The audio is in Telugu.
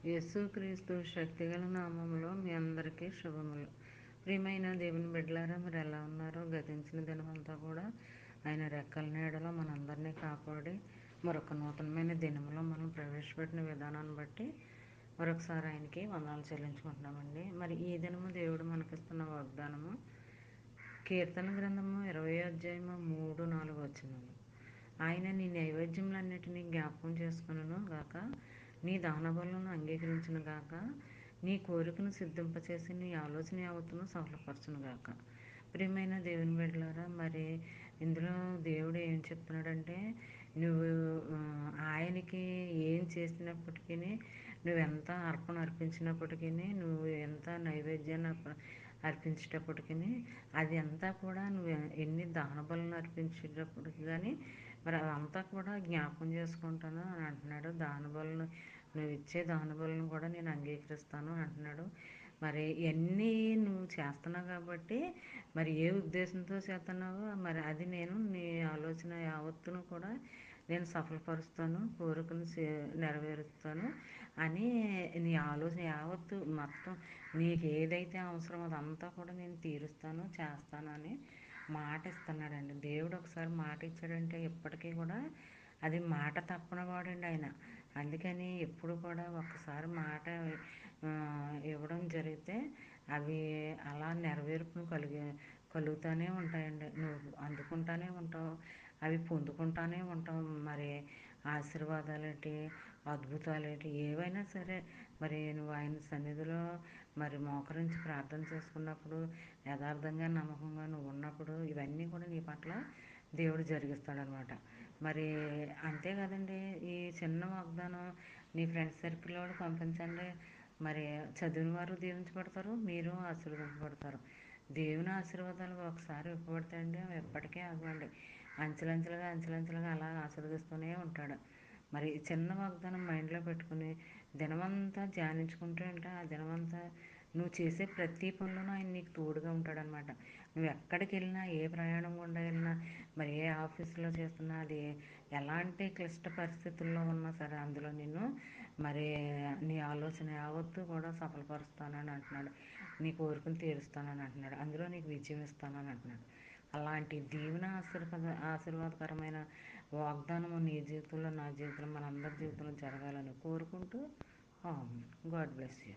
యేసుక్రీస్తు శక్తిగల నామములో మీ అందరికీ శుభములు. ప్రియమైన దేవుని బిడ్డలారా, మీరు ఎలా ఉన్నారో? గతించిన దినమంతా కూడా ఆయన రెక్కల నీడలో మనందరినీ కాపాడి మరొక నూతనమైన దినములో మనం ప్రవేశపెట్టిన విధానాన్ని బట్టి మరొకసారి ఆయనకి వందనాలు చెల్లించుకుంటున్నామండి. మరి ఈ దినము దేవుడు మనకిస్తున్న వాగ్దానము కీర్తన గ్రంథము 20 అధ్యాయము 3-4 వచనములు. ఆయన నీ నైవేద్యములన్నిటినీ జ్ఞాపకం చేసుకును గాక, నీ దానబలులను అంగీకరించును గాక, నీ కోరికను సిద్ధింపచేసి నీ ఆలోచన యావత్తును సఫలపరచును గాక. ప్రియమైన దేవుని బిడ్డలారా, మరి ఇందులో దేవుడు ఏం చెప్తున్నాడంటే, నువ్వు ఆయనకి ఏం చేసినప్పటికీ, నువ్వెంత అర్పణ అర్పించినప్పటికీ, నువ్వు ఎంత నైవేద్యాన్ని అర్పించేటప్పటికీ, అది అంతా కూడా నువ్వు ఎన్ని దానబలను అర్పించేటప్పటికి కానీ మరి అదంతా కూడా జ్ఞాపకం చేసుకుంటాను అని అంటున్నాడు. దానబలను నువ్వు ఇచ్చే దానబలను కూడా నేను అంగీకరిస్తాను అంటున్నాడు. మరి ఇవన్నీ నువ్వు చేస్తున్నావు కాబట్టి, మరి ఏ ఉద్దేశంతో చేస్తున్నావో మరి అది నేను నీ ఆలోచన యావత్తును కూడా నేను సఫలపరుస్తాను, కోరికను నెరవేరుస్తాను అని నీ ఆలోచన యావత్తు మొత్తం నీకు ఏదైతే అవసరమో అదంతా కూడా నేను తీరుస్తాను, చేస్తాను అని మాట ఇస్తున్నాడండి. దేవుడు ఒకసారి మాట ఇచ్చాడంటే ఎప్పటికీ కూడా అది మాట తప్పనివాడండి ఆయన. అందుకని ఎప్పుడు కూడా ఒక్కసారి మాట ఇవ్వడం జరిగితే అవి అలా నెరవేర్పును కలుగుతూనే ఉంటాయండి. నువ్వు అందుకుంటానే ఉంటావు, అవి పొందుకుంటానే ఉంటావు. మరి ఆశీర్వాదాలేంటి, అద్భుతాలేంటి, ఏవైనా సరే మరి నువ్వు ఆయన సన్నిధిలో మరి మోకరించి ప్రార్థన చేసుకున్నప్పుడు, యథార్థంగా నమ్మకంగా నువ్వు ఉన్నప్పుడు ఇవన్నీ కూడా నీ పట్ల దేవుడు జరిగిస్తాడనమాట. మరి అంతే కదండి, ఈ చిన్న వాగ్దానం నీ ఫ్రెండ్స్ సర్కిల్లో పంపించండి. మరి చదివిన వారు దీవించబడతారు, మీరు ఆశీర్వదించబడతారు. దేవుని ఆశీర్వాదాలు ఒకసారి ఇవ్వబడతాయండి, అవి ఎప్పటికీ ఆగవండి. అంచెలంచెలుగా అలా ఆశీర్వదిస్తూనే ఉంటాడు. మరి చిన్న వాగ్దానం మైండ్లో పెట్టుకుని దినమంతా ధ్యానించుకుంటూ ఉంటే ఆ దినమంతా నువ్వు చేసే ప్రతి పనిలోనూ ఆయన నీకు తోడుగా ఉంటాడనమాట. నువ్వు ఎక్కడికి వెళ్ళినా, ఏ ప్రయాణం గుండా వెళ్ళినా, మరి ఏ ఆఫీసులో చేస్తున్నా, అది ఎలాంటి క్లిష్ట పరిస్థితుల్లో ఉన్నా సరే అందులో నిన్ను మరి నీ ఆలోచన యావత్తు కూడా సఫలపరుస్తానని అంటున్నాడు. నీ కోరికను తీరుస్తానని అంటున్నాడు. అందులో నీకు విజయం ఇస్తానని అంటున్నాడు. అలాంటి దీవెన ఆశీర్వాదకరమైన వాగ్దానము నీ జీవితంలో, నా జీవితంలో, మనందరి జీవితంలో జరగాలని కోరుకుంటూ గాడ్ బ్లెస్ యూ.